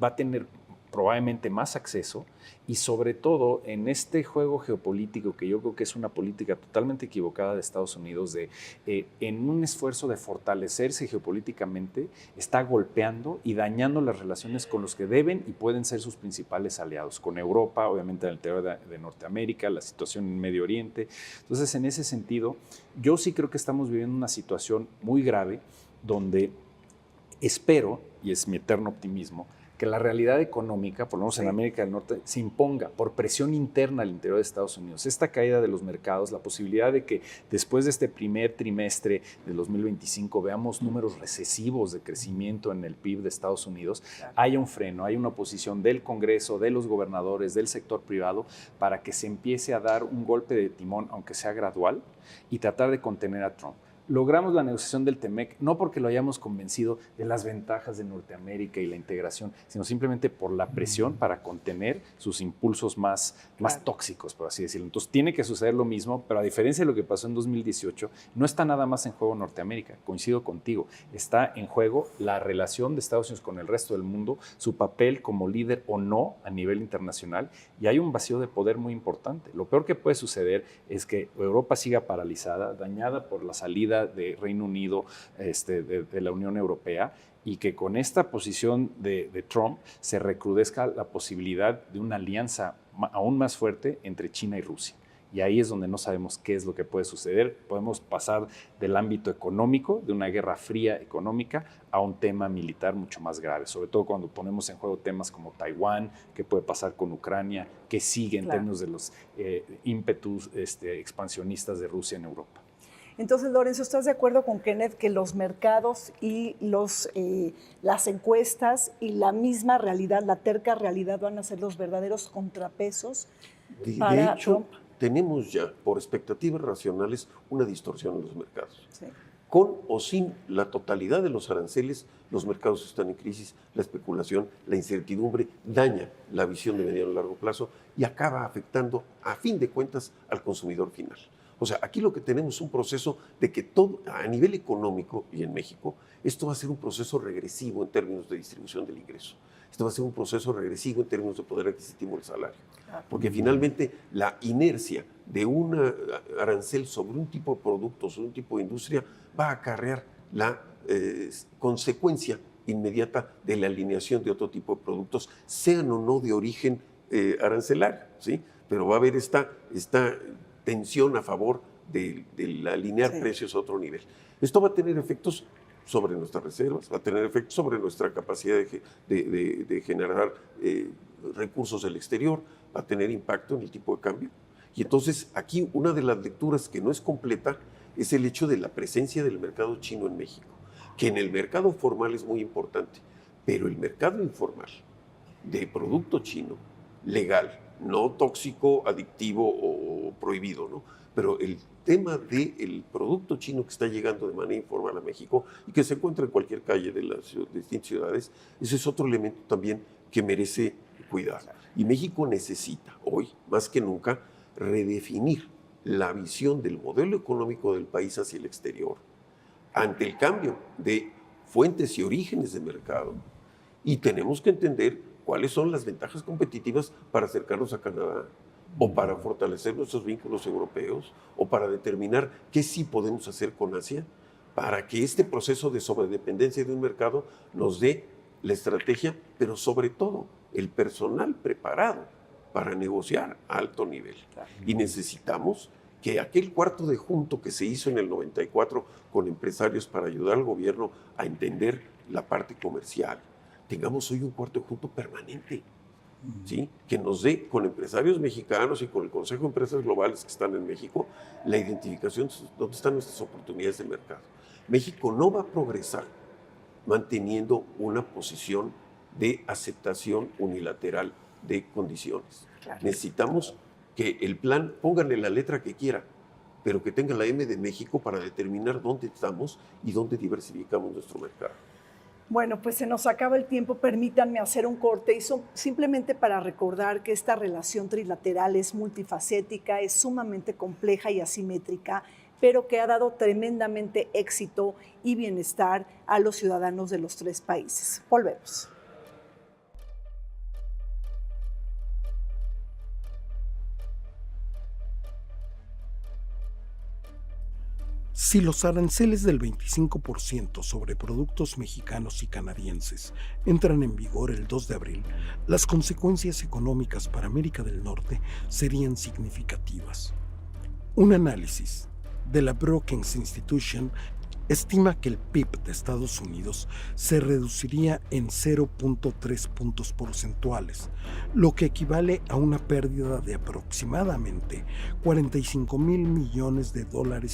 va a tener probablemente más acceso y sobre todo en este juego geopolítico que yo creo que es una política totalmente equivocada de Estados Unidos en un esfuerzo de fortalecerse geopolíticamente, está golpeando y dañando las relaciones con los que deben y pueden ser sus principales aliados, con Europa, obviamente en el interior de Norteamérica, la situación en Medio Oriente. Entonces, en ese sentido, yo sí creo que estamos viviendo una situación muy grave donde espero, y es mi eterno optimismo, que la realidad económica, por lo menos en América del Norte, se imponga por presión interna al interior de Estados Unidos. Esta caída de los mercados, la posibilidad de que después de este primer trimestre del 2025 veamos números recesivos de crecimiento en el PIB de Estados Unidos, haya un freno, haya una oposición del Congreso, de los gobernadores, del sector privado, para que se empiece a dar un golpe de timón, aunque sea gradual, y tratar de contener a Trump. Logramos la negociación del TEMEC no porque lo hayamos convencido de las ventajas de Norteamérica y la integración, sino simplemente por la presión para contener sus impulsos más tóxicos, por así decirlo. Entonces tiene que suceder lo mismo, pero a diferencia de lo que pasó en 2018, no está nada más en juego Norteamérica, coincido contigo, está en juego la relación de Estados Unidos con el resto del mundo, su papel como líder o no a nivel internacional, y hay un vacío de poder muy importante. Lo peor que puede suceder es que Europa siga paralizada, dañada por la salida de Reino Unido de la Unión Europea, y que con esta posición de Trump se recrudezca la posibilidad de una alianza aún más fuerte entre China y Rusia. Y ahí es donde no sabemos qué es lo que puede suceder. Podemos pasar del ámbito económico, de una guerra fría económica, a un tema militar mucho más grave, sobre todo cuando ponemos en juego temas como Taiwán, qué puede pasar con Ucrania, qué sigue en términos de los ímpetus expansionistas de Rusia en Europa. Entonces, Lorenzo, ¿estás de acuerdo con Kenneth que los mercados y las encuestas y la misma realidad, la terca realidad, van a ser los verdaderos contrapesos para de hecho, Trump? Tenemos ya, por expectativas racionales, una distorsión en los mercados. Sí. Con o sin la totalidad de los aranceles, los mercados están en crisis, la especulación, la incertidumbre daña la visión de mediano y largo plazo y acaba afectando, a fin de cuentas, al consumidor final. O sea, aquí lo que tenemos es un proceso de que todo, a nivel económico y en México, esto va a ser un proceso regresivo en términos de distribución del ingreso. Esto va a ser un proceso regresivo en términos de poder adquisitivo del salario. Porque finalmente la inercia de un arancel sobre un tipo de producto, sobre un tipo de industria, va a acarrear la consecuencia inmediata de la alineación de otro tipo de productos, sean o no de origen arancelario, ¿sí? Pero va a haber esta tensión a favor de alinear precios a otro nivel. Esto va a tener efectos sobre nuestras reservas, va a tener efectos sobre nuestra capacidad de generar recursos del exterior, va a tener impacto en el tipo de cambio. Y entonces aquí una de las lecturas que no es completa es el hecho de la presencia del mercado chino en México, que en el mercado formal es muy importante, pero el mercado informal de producto chino, legal, no tóxico, adictivo o prohibido, ¿no? Pero el tema del producto chino que está llegando de manera informal a México y que se encuentra en cualquier calle de las distintas ciudades, ese es otro elemento también que merece cuidar. Y México necesita hoy, más que nunca, redefinir la visión del modelo económico del país hacia el exterior ante el cambio de fuentes y orígenes de mercado. Y tenemos que entender cuáles son las ventajas competitivas para acercarnos a Canadá, o para fortalecer nuestros vínculos europeos, o para determinar qué sí podemos hacer con Asia, para que este proceso de sobredependencia de un mercado nos dé la estrategia, pero sobre todo el personal preparado para negociar a alto nivel. Y necesitamos que aquel cuarto de junto que se hizo en el 94 con empresarios para ayudar al gobierno a entender la parte comercial, tengamos hoy un cuarto de junto permanente, ¿sí? Que nos dé con empresarios mexicanos y con el Consejo de Empresas Globales que están en México la identificación de dónde están nuestras oportunidades de mercado. México no va a progresar manteniendo una posición de aceptación unilateral de condiciones. Claro. Necesitamos que el plan, pónganle la letra que quiera, pero que tenga la M de México para determinar dónde estamos y dónde diversificamos nuestro mercado. Bueno, pues se nos acaba el tiempo, permítanme hacer un corte y simplemente para recordar que esta relación trilateral es multifacética, es sumamente compleja y asimétrica, pero que ha dado tremendamente éxito y bienestar a los ciudadanos de los tres países. Volvemos. Si los aranceles del 25% sobre productos mexicanos y canadienses entran en vigor el 2 de abril, las consecuencias económicas para América del Norte serían significativas. Un análisis de la Brookings Institution estima que el PIB de Estados Unidos se reduciría en 0.3 puntos porcentuales, lo que equivale a una pérdida de aproximadamente $45,000 millones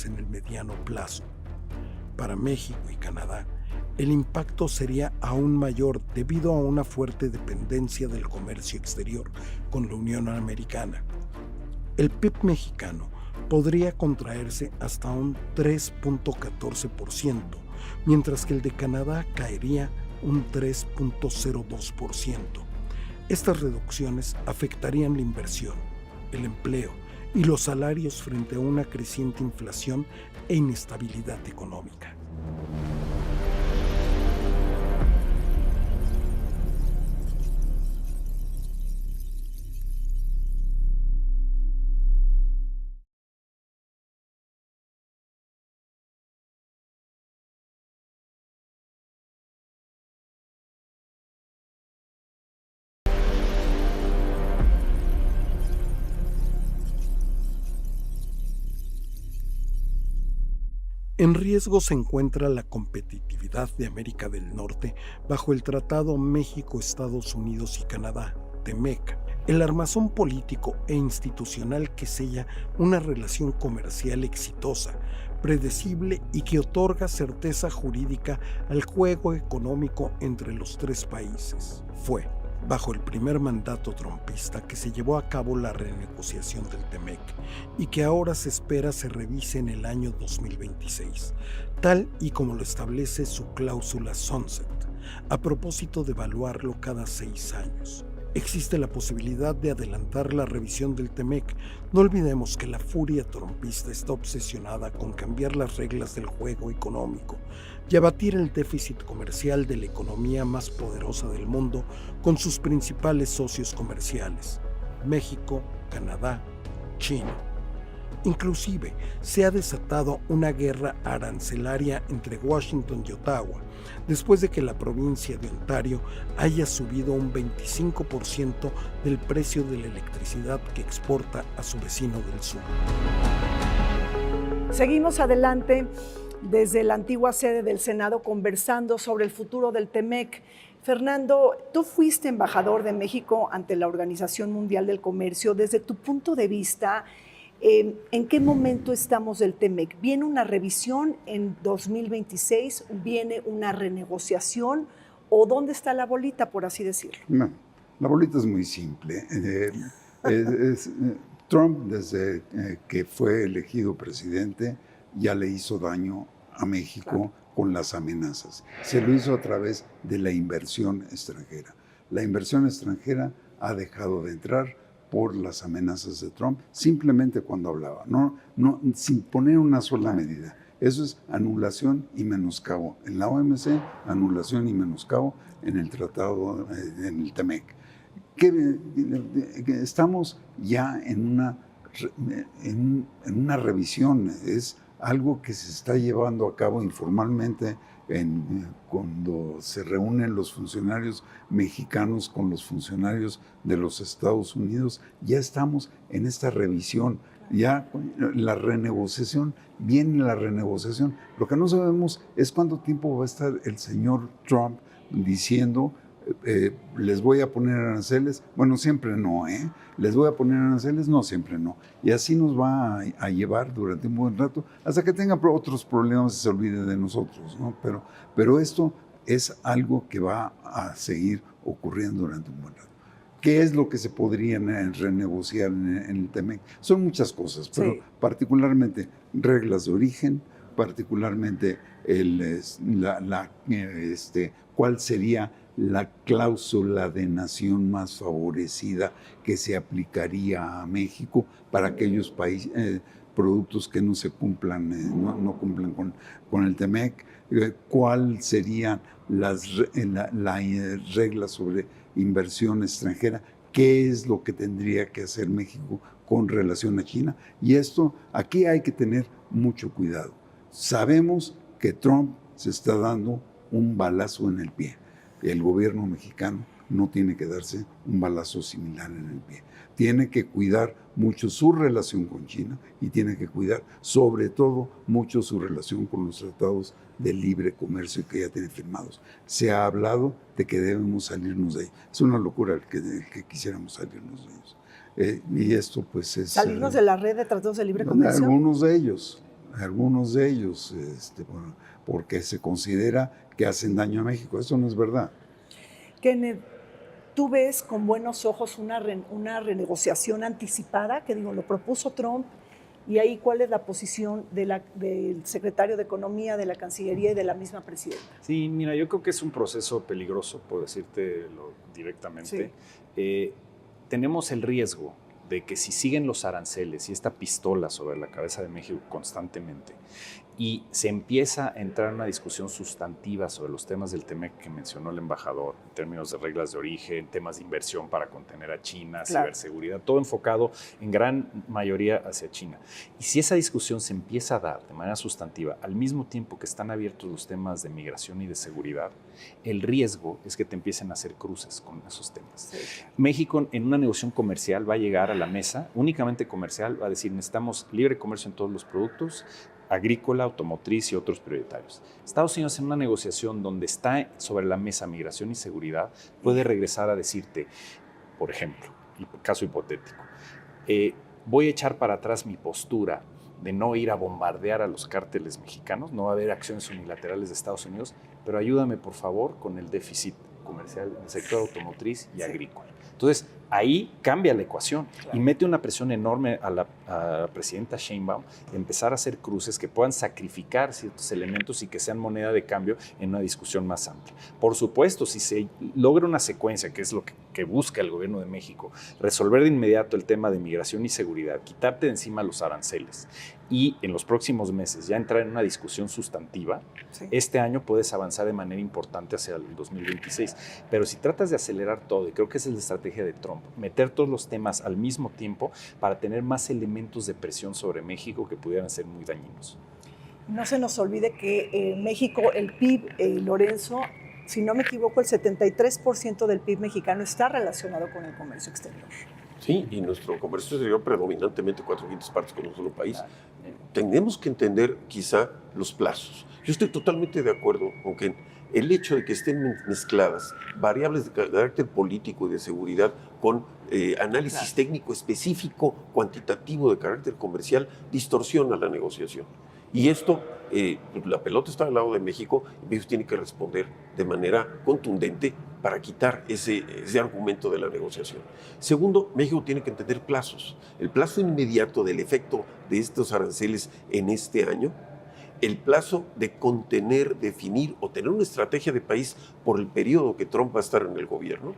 en el mediano plazo. Para México y Canadá, el impacto sería aún mayor debido a una fuerte dependencia del comercio exterior con la Unión Americana. El PIB mexicano podría contraerse hasta un 3.14%, mientras que el de Canadá caería un 3.02%. Estas reducciones afectarían la inversión, el empleo y los salarios frente a una creciente inflación e inestabilidad económica. En riesgo se encuentra la competitividad de América del Norte bajo el Tratado México-Estados Unidos y Canadá, TEMEC, el armazón político e institucional que sella una relación comercial exitosa, predecible y que otorga certeza jurídica al juego económico entre los tres países. Fue bajo el primer mandato trumpista que se llevó a cabo la renegociación del TEMEC y que ahora se espera se revise en el año 2026, tal y como lo establece su cláusula Sunset, a propósito de evaluarlo cada 6 años. Existe la posibilidad de adelantar la revisión del TEMEC. No olvidemos que la furia trumpista está obsesionada con cambiar las reglas del juego económico y abatir el déficit comercial de la economía más poderosa del mundo con sus principales socios comerciales, México, Canadá, China. Inclusive se ha desatado una guerra arancelaria entre Washington y Ottawa, después de que la provincia de Ontario haya subido un 25% del precio de la electricidad que exporta a su vecino del sur. Seguimos adelante desde la antigua sede del Senado conversando sobre el futuro del TEMEC. Fernando, tú fuiste embajador de México ante la Organización Mundial del Comercio. Desde tu punto de vista, ¿en qué momento estamos del TEMEC? ¿Viene una revisión en 2026? ¿Viene una renegociación? ¿O dónde está la bolita, por así decirlo? No, la bolita es muy simple. Trump, desde que fue elegido presidente, ya le hizo daño a México con las amenazas. Se lo hizo a través de la inversión extranjera. La inversión extranjera ha dejado de entrar por las amenazas de Trump, simplemente cuando hablaba, sin poner una sola medida. Eso es anulación y menoscabo. En la OMC, anulación y menoscabo en el tratado, en el TEMEC. Estamos ya en una revisión. Es algo que se está llevando a cabo informalmente cuando se reúnen los funcionarios mexicanos con los funcionarios de los Estados Unidos. Ya estamos en esta revisión, ya la renegociación, viene la renegociación. Lo que no sabemos es cuánto tiempo va a estar el señor Trump diciendo les voy a poner aranceles. Bueno, siempre no, les voy a poner aranceles, no, siempre no. Y así nos va a llevar durante un buen rato hasta que tenga otros problemas y se olvide de nosotros, ¿no? Pero esto es algo que va a seguir ocurriendo durante un buen rato. ¿Qué es lo que se podría renegociar en el TEMEC? Son muchas cosas, pero particularmente reglas de origen, particularmente cuál sería la cláusula de nación más favorecida que se aplicaría a México para aquellos productos que no se cumplan, no cumplan con el TEMEC, cuál serían las reglas sobre inversión extranjera, qué es lo que tendría que hacer México con relación a China. Y aquí hay que tener mucho cuidado. Sabemos que Trump se está dando un balazo en el pie. El gobierno mexicano no tiene que darse un balazo similar en el pie. Tiene que cuidar mucho su relación con China y tiene que cuidar sobre todo mucho su relación con los tratados de libre comercio que ya tiene firmados. Se ha hablado de que debemos salirnos de ellos. Es una locura el que quisiéramos salirnos de ellos. Y esto pues es... ¿Salirnos de la red de tratados de libre comercio? Algunos de ellos, bueno, porque se considera que hacen daño a México. Eso no es verdad. Kenneth, ¿tú ves con buenos ojos una renegociación anticipada? Que digo, lo propuso Trump, y ahí ¿cuál es la posición del secretario de Economía, de la Cancillería y de la misma presidenta? Sí, mira, yo creo que es un proceso peligroso, por decírtelo directamente. Sí. Tenemos el riesgo de que si siguen los aranceles y esta pistola sobre la cabeza de México constantemente y se empieza a entrar en una discusión sustantiva sobre los temas del TEMEC que mencionó el embajador, en términos de reglas de origen, temas de inversión para contener a China, claro, ciberseguridad, todo enfocado en gran mayoría hacia China. Y si esa discusión se empieza a dar de manera sustantiva, al mismo tiempo que están abiertos los temas de migración y de seguridad, el riesgo es que te empiecen a hacer cruces con esos temas. Sí. México, en una negociación comercial, va a llegar a la mesa, únicamente comercial, va a decir, necesitamos libre comercio en todos los productos, agrícola, automotriz y otros prioritarios. Estados Unidos, en una negociación donde está sobre la mesa migración y seguridad, puede regresar a decirte, por ejemplo, caso hipotético, voy a echar para atrás mi postura de no ir a bombardear a los cárteles mexicanos, no va a haber acciones unilaterales de Estados Unidos, pero ayúdame por favor con el déficit comercial del sector automotriz y agrícola. Entonces, ahí cambia la ecuación, claro, y mete una presión enorme a la presidenta Sheinbaum de empezar a hacer cruces que puedan sacrificar ciertos elementos y que sean moneda de cambio en una discusión más amplia. Por supuesto, si se logra una secuencia, que es lo que busca el gobierno de México, resolver de inmediato el tema de migración y seguridad, quitarte de encima los aranceles y en los próximos meses ya entrar en una discusión sustantiva, sí, este año puedes avanzar de manera importante hacia el 2026. Pero si tratas de acelerar todo, y creo que esa es la estrategia de Trump, meter todos los temas al mismo tiempo para tener más elementos de presión sobre México que pudieran ser muy dañinos. No se nos olvide que México, el PIB, Lorenzo, si no me equivoco, el 73% del PIB mexicano está relacionado con el comercio exterior. Sí, y nuestro comercio exterior predominantemente 4/5 partes con un solo país. Tenemos que entender quizá los plazos. Yo estoy totalmente de acuerdo con que el hecho de que estén mezcladas variables de carácter político y de seguridad con análisis, claro, técnico específico, cuantitativo de carácter comercial, distorsiona la negociación. Y esto, la pelota está al lado de México y México tiene que responder de manera contundente para quitar ese argumento de la negociación. Segundo, México tiene que entender plazos. El plazo inmediato del efecto de estos aranceles en este año, el plazo de contener, definir o tener una estrategia de país por el periodo que Trump va a estar en el gobierno,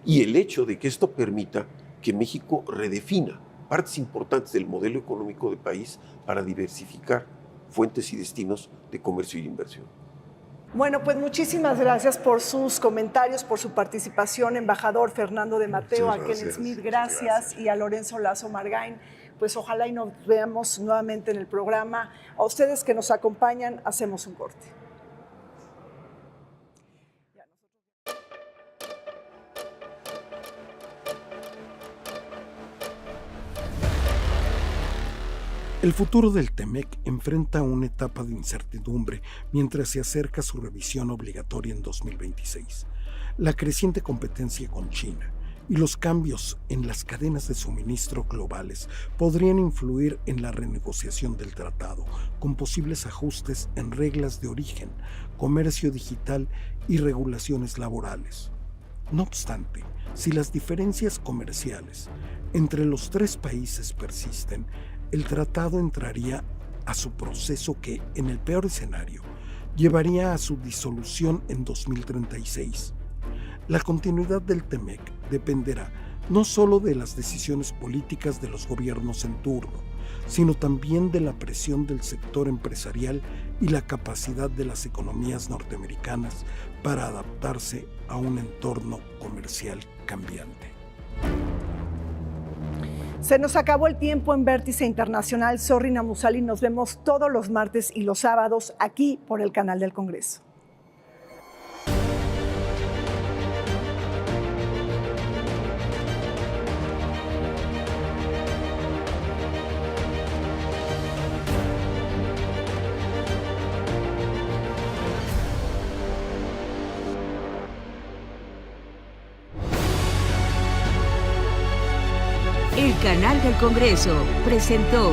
y el hecho de que esto permita que México redefina partes importantes del modelo económico de país para diversificar fuentes y destinos de comercio y inversión. Bueno, pues muchísimas gracias por sus comentarios, por su participación, embajador Fernando de Mateo, a Kenneth Smith, gracias, y a Lorenzo Lazo Margain. Pues ojalá y nos veamos nuevamente en el programa. A ustedes que nos acompañan, hacemos un corte. El futuro del TEMEC enfrenta una etapa de incertidumbre mientras se acerca su revisión obligatoria en 2026. La creciente competencia con China y los cambios en las cadenas de suministro globales podrían influir en la renegociación del tratado, con posibles ajustes en reglas de origen, comercio digital y regulaciones laborales. No obstante, si las diferencias comerciales entre los tres países persisten, el tratado entraría a su proceso que, en el peor escenario, llevaría a su disolución en 2036. La continuidad del TEMEC dependerá no solo de las decisiones políticas de los gobiernos en turno, sino también de la presión del sector empresarial y la capacidad de las economías norteamericanas para adaptarse a un entorno comercial cambiante. Se nos acabó el tiempo en Vértice Internacional. Soy Rina Musali. Nos vemos todos los martes y los sábados aquí por el canal del Congreso. El canal del Congreso presentó